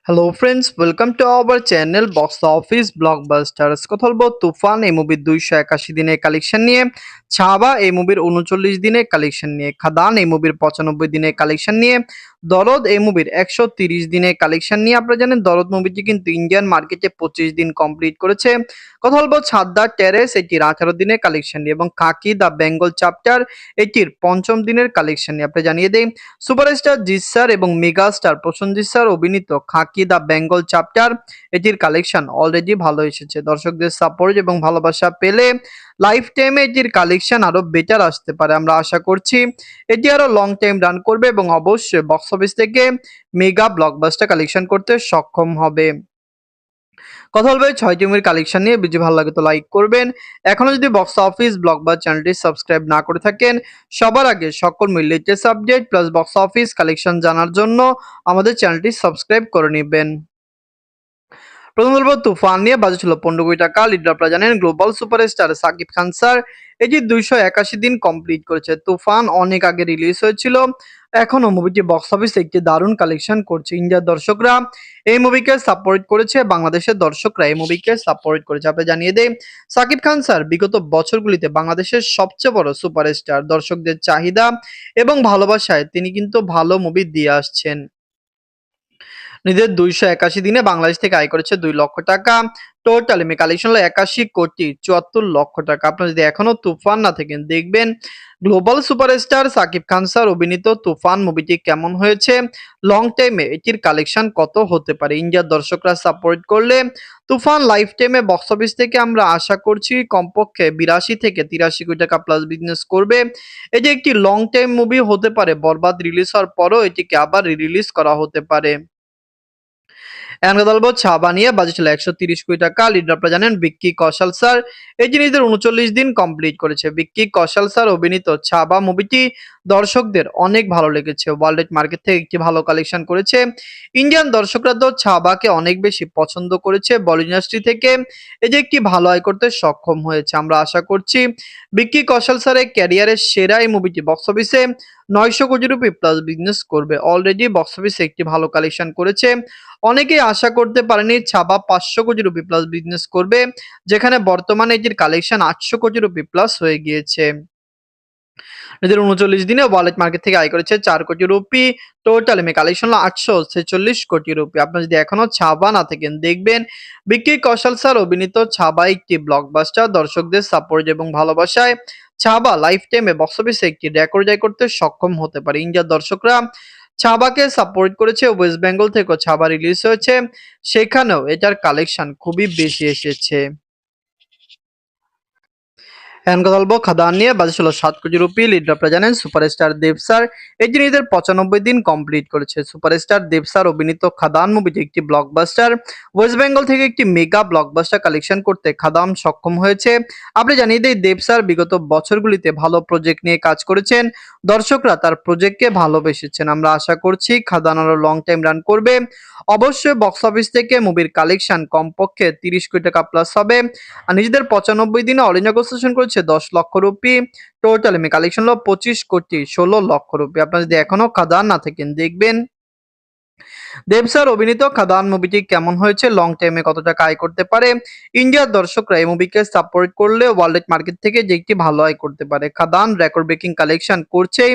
Hello friends, welcome to our channel box office blockbusters. কথা বলবো তুফান এই মুভির 281 দিনের কালেকশন নিয়ে, ছাবা এই মুভির 39 দিনের কালেকশন নিয়ে, খাদান এই মুভির 95 দিনের কালেকশন নিয়ে, দরদ এই মুভির 130 দিনের কালেকশন নিয়ে। আপনারা জানেন দরদ মুভিটি কিন্তু ইন্ডিয়ান মার্কেটে 25 দিন কমপ্লিট করেছে। কথা বলবো ছাদ্দার টেরেস এটির 18 দিনের কালেকশন নিয়ে এবং খাকি দ্য বেঙ্গল চ্যাপ্টার এটির 5ম দিনের কালেকশন নিয়ে। আপনি জানিয়ে দেই সুপারস্টার জিৎ স্যার এবং মেগা স্টার প্রসেনজিৎ স্যার অভিনীত খাকি দ্য বেঙ্গল চ্যাপ্টার এটির কালেকশন অলরেডি ভালো এসেছে। দর্শকদের সাপোর্ট এবং ভালোবাসা পেলে লাইফ টাইমে এটির কালেকশন আরো বেটার আসতে পারে। আমরা আশা করছি এটি আরো লং টাইম রান করবে এবং অবশ্যই বক্স অফিস থেকে মেগা ব্লকবাস্টার কালেকশন করতে সক্ষম হবে। কথা বলবে 6টি মুভির কালেকশন নিয়ে। ভিডিও ভালো লাগে তো লাইক করবেন। এখনো যদি বক্স অফিস ব্লকবাস্টার চ্যানেলটি সাবস্ক্রাইব না করে থাকেন, সবার আগে সকল movie latest update plus box office collection জানার জন্য আমাদের চ্যানেলটি সাবস্ক্রাইব করে নেবেন। প্রথম বলবো তুফান নিয়ে। বাজেট ছিল 15 কোটি টাকা। লিডার আপনারা জানেন global superstar Shakib Khan sir. এটি 281 দিন কমপ্লিট করেছে। তুফান অনেক আগে রিলিজ হয়েছিল, এখনো মুভিটি বক্স অফিসে একটি দারুণ কালেকশন করছে। ইন্ডিয়ার দর্শকরা এই মুভিকে সাপোর্ট করেছে, বাংলাদেশের দর্শকরা এই মুভিকে সাপোর্ট করেছে। আপনি জানিয়ে দেই সাকিব খান স্যার বিগত বছরগুলিতে বাংলাদেশের সবচেয়ে বড় সুপারস্টার। দর্শকদের চাহিদা এবং ভালোবাসায় তিনি কিন্তু ভালো মুভি দিয়ে আসছেন। নিজের 281 দিনে বাংলাদেশ থেকে আয় করেছে 2 লক্ষ টাকা। টোটাল এমনি কালেকশন হলো 81 কোটি 74 লক্ষ টাকা। আপনারা যদি এখনো তুফান না থাকেন, দেখবেন global superstar Shakib Khan sir অভিনীত তুফান মুভিটি কেমন হয়েছে, লং টাইমে এটির কালেকশন কত হতে পারে। ইন্ডিয়ার দর্শকরা সাপোর্ট করলে তুফান লাইফ টাইমে বক্স অফিস থেকে আমরা আশা করছি কমপক্ষে 82 থেকে 83 কোটি টাকা প্লাস বিজনেস করবে। এটি একটি লং টাইম মুভি হতে পারে। বরবাদ রিলিজ হওয়ার পরও এটিকে আবার রিলিজ করা হতে পারে। এখন কথা বলবো ছাবা নিয়ে। বাজেট ছিল 130 কোটি টাকা। লিডার আপনারা জানেন বিক্কি কৌশল স্যার। এই জিনিসদের 39 দিন কমপ্লিট করেছে। বিক্কি কৌশল স্যার অভিনীত ছাবা মুভিটি দর্শকদের অনেক ভালো লেগেছে। ওয়ার্ল্ড মার্কেট থেকে একটি ভালো কালেকশন করেছে। ইন্ডিয়ান দর্শকরা তো ছাবাকে অনেক বেশি পছন্দ করেছে। বলিউড ইন্ডাস্ট্রি থেকে এই যে একটি ভালো আয় করতে সক্ষম হয়েছে। আমরা আশা করছি বিক্কি কৌশল স্যারের ক্যারিয়ারের সেরা এই মুভিটি বক্স অফিসে 900 কোটি রুপি প্লাস বিজনেস করবে। অলরেডি বক্স অফিসে একটি ভালো কালেকশন করেছে। অনেকেই আশা করতে পারেনি ছাবা 500 কোটি রুপি প্লাস বিজনেস করবে, যেখানে বর্তমানে এটির কালেকশন 800 কোটি রুপি প্লাস হয়ে গিয়েছে। নিজের 39 দিনে ওয়ালেট মার্কেট থেকে আয় করেছে 4 কোটি রুপি। টোটাল এমনি কালেকশন হলো 846 কোটি রুপি। আপনারা যদি এখনো ছাবা না থাকেন, দেখবেন বিক্কি কৌশল স্যার অভিনীত ছাবা একটি ব্লকবাস্টার। দর্শকদের সাপোর্ট এবং ভালোবাসায় ছাবা লাইফ টাইমে বক্স অফিসে একটি রেকর্ড জয় করতে সক্ষম হতে পারে। ইন্ডিয়ার দর্শকরা ছাবাকে সাপোর্ট করেছে। ওয়েস্ট বেঙ্গল থেকেও ছাবা রিলিজ হয়েছে, সেখানেও এটার কালেকশন খুবই বেশি এসেছে। এখন কথা বলবো খাদান নিয়ে। বাজেট ছিল 7 কোটি রুপি। লিডার আপনারা জানেন সুপারস্টার দেব স্যার। এই যে নিজেদের 95 দিন কমপ্লিট করেছে। সুপারস্টার দেব স্যার অভিনীত খাদান মুভিটি একটি ব্লকবাস্টার। ওয়েস্ট বেঙ্গল থেকে একটি মেগা ব্লকবাস্টার কালেকশন করতে খাদান সক্ষম হয়েছে। আপনি জানিয়ে দেই দেব স্যার বিগত বছরগুলিতে ভালো প্রজেক্ট নিয়ে কাজ করেছেন। দর্শকরা তার প্রজেক্টকে ভালোবেসেছেন। আমরা আশা করছি খাদান আরো লং টাইম রান করবে। অবশ্যই বক্স অফিস থেকে মুভির কালেকশন কমপক্ষে 30 কোটি টাকা প্লাস হবে। আর নিজেদের 95 দিনে অল ইন্ডিয়া নেগোসিয়েশন করেছে 10 লক্ষ রুপি। টোটাল এমনি কালেকশন হলো 25 কোটি 16 লক্ষ রুপি। আপনারা যদি এখনো খাদান না থাকেন, দেখবেন দেব স্যার অভিনীত খাদান মুভিটি কেমন হয়েছে, লং টাইমে কত টাকা আয় করতে পারে। ইন্ডিয়ার দর্শকরা এই মুভিকে সাপোর্ট করলে ওয়ার্ল্ড মার্কেট থেকে যে একটি ভালো আয় করতে পারে। খাদান রেকর্ড ব্রেকিং কালেকশন করছেই।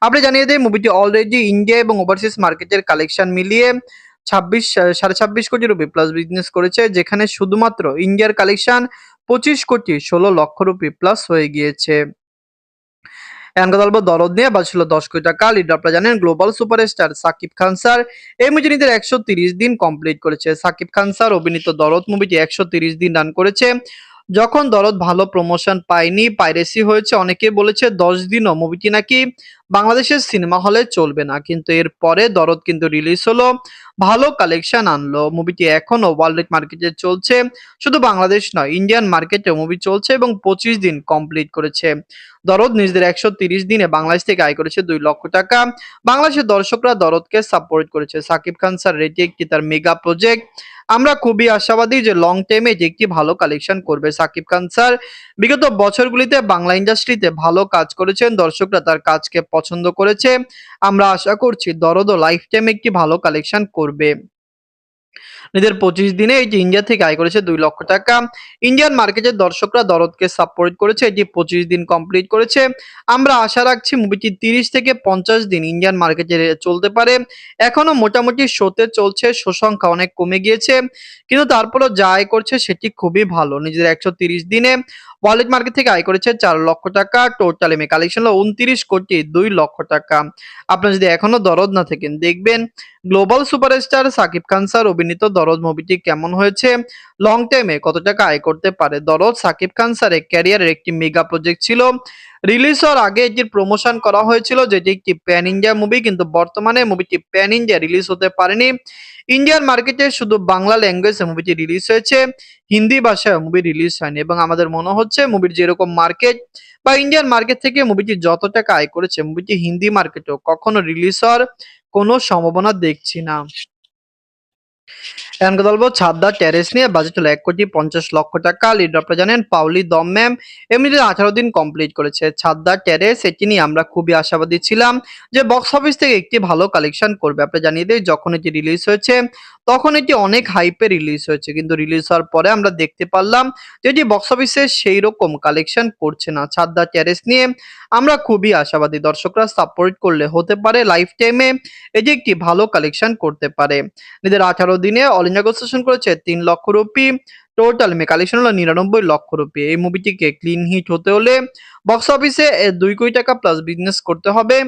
আপনি জানিয়ে দেয় মুভিটি অলরেডি ইন্ডিয়া এবং ওভারসিজ মার্কেটের কালেকশন মিলিয়ে 26 কোটি রুপি প্লাস বিজনেস করেছে, যেখানে শুধুমাত্র ইন্ডিয়ার কালেকশন 25 কোটি 16 লক্ষ রুপি প্লাস হয়ে গিয়েছে। এখন কথা বলবো দরদ নিয়ে। বাজেট ছিল 10 কোটি টাকা। লিডার আপনারা জানেন global superstar Shakib Khan sir. এই মুভিটি নিজেদের 130 দিন কমপ্লিট করেছে। সাকিব খান স্যার অভিনীত দরদ মুভিটি 130 দিন রান করেছে। যখন দরদ ভালো প্রমোশন পায়নি, পাইরেসি হয়েছে, অনেকে বলেছে 10 দিনও মুভিটি নাকি বাংলাদেশের সিনেমা হলে চলবে না, কিন্তু এর পরে দরদ কিন্তু রিলিজ হলো, ভালো কালেকশন আনলো। মুভিটি এখনো ওয়ার্ল্ড মার্কেটে চলছে, শুধু বাংলাদেশ নয় ইন্ডিয়ান মার্কেটে মুভি চলছে এবং 25 দিন কমপ্লিট করেছে। দরদ নিজেদের 130 দিনে বাংলাদেশ থেকে আয় করেছে 2 লক্ষ টাকা। বাংলাদেশের দর্শকরা দরদকে সাপোর্ট করেছে। সাকিব খান স্যার এটি একটি তার মেগা প্রজেক্ট। আমরা খুবই আশাবাদী যে লং টাইমে এটি একটি ভালো কালেকশন করবে। সাকিব খান স্যার বিগত বছরগুলিতে বাংলা ইন্ডাস্ট্রিতে ভালো কাজ করেছেন। দর্শকরা তার কাজকে পছন্দ করেছে। আমরা আশা করছি দরদও লাইফ টাইমে একটি ভালো কালেকশন করবে। নিজের ২৫ দিনে এটি ইন্ডিয়া থেকে আয় করেছে ২ লক্ষ টাকা। ইন্ডিয়ান মার্কেটের দর্শকরা দরদকে সাপোর্ট করেছে। এটি ২৫ দিন কমপ্লিট করেছে। আমরা আশা রাখছি মুভিটি ৩০ থেকে ৫০ দিন ইন্ডিয়ান মার্কেটে চলতে পারে। এখনো মোটামুটি শোতে চলছে, শো সংখ্যা অনেক কমে গিয়েছে। কিন্তু তারপরেও যা আয় করছে সেটি খুবই ভালো। নিজের ১৩০ দিনে ওয়ালেট মার্কেট থেকে আয় করেছে ৪ লক্ষ টাকা। টোটাল এমএ কালেকশন হলো ২৯ কোটি ২ লক্ষ টাকা। আপনারা যদি এখনো দরদ না থাকেন দেখবেন global superstar Shakib Khan sir অভিনীত দরদ মুভিটি কেমন হয়েছে, লং টাইমে কত টাকা আয় করতে পারে। দরদ সাকিব খান স্যারের ক্যারিয়ারের একটি মেগা প্রজেক্ট ছিল। রিলিজ হওয়ার আগে এটির প্রমোশন করা হয়েছিল যেটি একটি প্যান ইন্ডিয়া মুভি, কিন্তু বর্তমানে মুভিটি প্যান ইন্ডিয়া রিলিজ হতে পারেনি। ইন্ডিয়ান মার্কেটে শুধু বাংলা ল্যাঙ্গুয়েজে মুভিটি রিলিজ হয়েছে, হিন্দি ভাষায় মুভি রিলিজ হয়নি এবং আমাদের মনে হচ্ছে মুভির যেরকম মার্কেট বা ইন্ডিয়ান মার্কেট থেকে মুভিটি যত টাকা আয় করেছে মুভিটি হিন্দি মার্কেটেও কখনো রিলিজ হওয়ার কোনো সম্ভাবনা দেখছি না। এখন কথা বলবো ছাদদার টেরেস নিয়ে। বাজেট হলো ১,৫০,০০,০০০ টাকা। লিড আপনারা জানেন পাওলি দম ম্যাম। এমনিতে ১৮ দিন কমপ্লিট করেছে। ছাদদার টেরেস এটি নিয়ে আমরা খুবই আশাবাদী ছিলাম যে বক্স অফিস থেকে একটি ভালো কালেকশন করবে। আপনারা জানিয়ে দেই যখন এটি রিলিজ হয়েছে তখন এটি অনেক হাইপে রিলিজ হয়েছে। কিন্তু রিলিজ হওয়ার পরে আমরা দেখতে পারলাম যে এটি বক্স অফিসে সেই রকম কালেকশন করছে না। ছাদদার টেরেস নিয়ে আমরা খুবই আশাবাদী। দর্শকরা সাপোর্ট করলে হতে পারে লাইফ টাইমে এটি একটি ভালো কালেকশন করতে পারে। নিজের ১৮ দিনে অল ইন্ডিয়া নেগোসিয়েশন করেছে ৩ লক্ষ রুপি। টোটাল কালেকশন হলো ৯৯ লক্ষ রুপি। এই মুভিটিকে ক্লিন হিট হতে হলে বক্স অফিসে ২ কোটি টাকা প্লাস বিজনেস করতে হবে।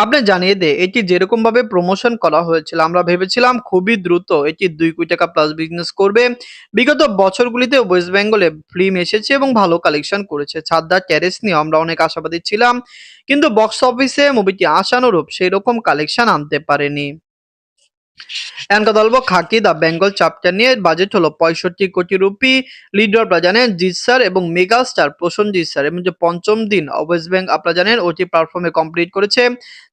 আপনি জানিয়ে দেয় এটি যেরকম ভাবে প্রমোশন করা হয়েছিল আমরা ভেবেছিলাম খুবই দ্রুত এটি ২ কোটি টাকা প্লাস বিজনেস করবে। বিগত বছরগুলিতে ওয়েস্ট বেঙ্গলে ফিল্ম এসেছে এবং ভালো কালেকশন করেছে। ছাদদার টেরেস নিয়ে আমরা অনেক আশাবাদী ছিলাম, কিন্তু বক্স অফিসে মুভিটি আশানুরূপ সেই রকম কালেকশন আনতে পারেনি। এখন কথা বলবো খাকি দ্য বেঙ্গল চ্যাপ্টার নিয়ে। বাজেট হলো ৬৫ কোটি রুপি। লিড আপনারা জানেন জিৎ স্যার এবং মেগা স্টার প্রসেনজিৎ স্যার এবং যে পঞ্চম দিন ওয়েস্ট বেঙ্গল আপনারা জানেন ওটি প্ল্যাটফর্মে কমপ্লিট করেছে।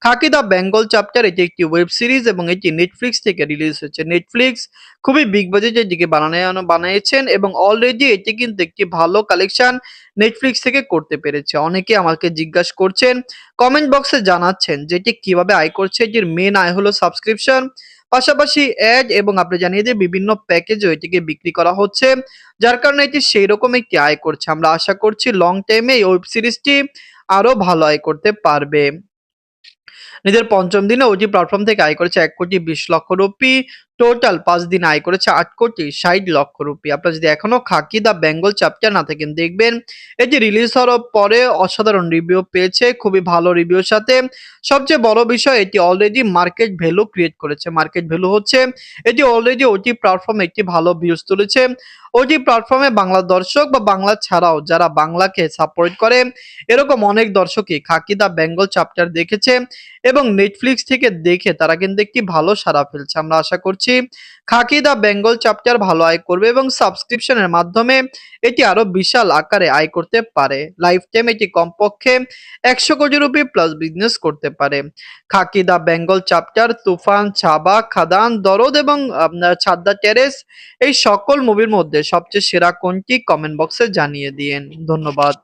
খাকি দ্য বেঙ্গল চ্যাপ্টার এটি একটি ওয়েব সিরিজ এবং এটি নেটফ্লিক্স থেকে রিলিজ হয়েছে। নেটফ্লিক্স খুবই বিগ বাজেটের দিকে বানিয়েছেন এবং অলরেডি এটি কিন্তু একটি ভালো কালেকশন নেটফ্লিক্স থেকে করতে পেরেছে। অনেকে আমাকে জিজ্ঞাসা করছেন, কমেন্ট বক্সে জানাচ্ছেন যে এটি কিভাবে আয় করছে। এটির মেন আয় হলো সাবস্ক্রিপশন, পাশাপাশি অ্যাড এবং আপনি জানিয়ে যে বিভিন্ন প্যাকেজও এটিকে বিক্রি করা হচ্ছে, যার কারণে এটি সেই রকম একটি আয় করছে। আমরা আশা করছি লং টাইমে এই ওয়েব সিরিজটি আরো ভালো আয় করতে পারবে। নিজের পঞ্চম দিনে ওটি প্ল্যাটফর্ম থেকে আয় করেছে ১,২০,০০,০০০ রুপি। টোটাল ৫ দিনে আয় করেছে ৮,৬০,০০,০০০ রুপি। আপনারা যদি এখনো খাকি দ্য বেঙ্গল চ্যাপ্টার না থাকেন দেখবেন এটি রিলিজ হওয়ার পরে অসাধারণ রিভিউ পেয়েছে, খুবই ভালো রিভিউর সাথে। সবচেয়ে বড় বিষয় এটি অলরেডি মার্কেট ভ্যালু ক্রিয়েট করেছে। মার্কেট ভ্যালু হচ্ছে এটি অলরেডি ওটি প্ল্যাটফর্মে একটি ভালো ভিউজ তুলেছে। ওটি প্ল্যাটফর্মে বাংলা দর্শক বা বাংলা ছাড়াও যারা বাংলাকে সাপোর্ট করে এরকম অনেক দর্শকই খাকি দ্য বেঙ্গল চ্যাপ্টার দেখেছে এবং নেটফ্লিক্স থেকে দেখে তারা কিন্তু একটি ভালো সাড়া ফেলছে। আমরা আশা করছি খাকি দ্য বেঙ্গল চ্যাপ্টার ভালো আয় করবে এবং সাবস্ক্রিপশনের মাধ্যমে এটি আরো বিশাল আকারে আয় করতে পারে। লাইফ টাইম এটি কমপক্ষে ১০০ কোটি রুপি প্লাস বিজনেস করতে পারে। খাকি দ্য বেঙ্গল চ্যাপ্টার, তুফান, ছাবা, খাদান, দরদ এবং ছাদদা টেরেস এই সকল মুভির মধ্যে সবচেয়ে সেরা কোনটি কমেন্ট বক্সে জানিয়ে দিয়েন। ধন্যবাদ।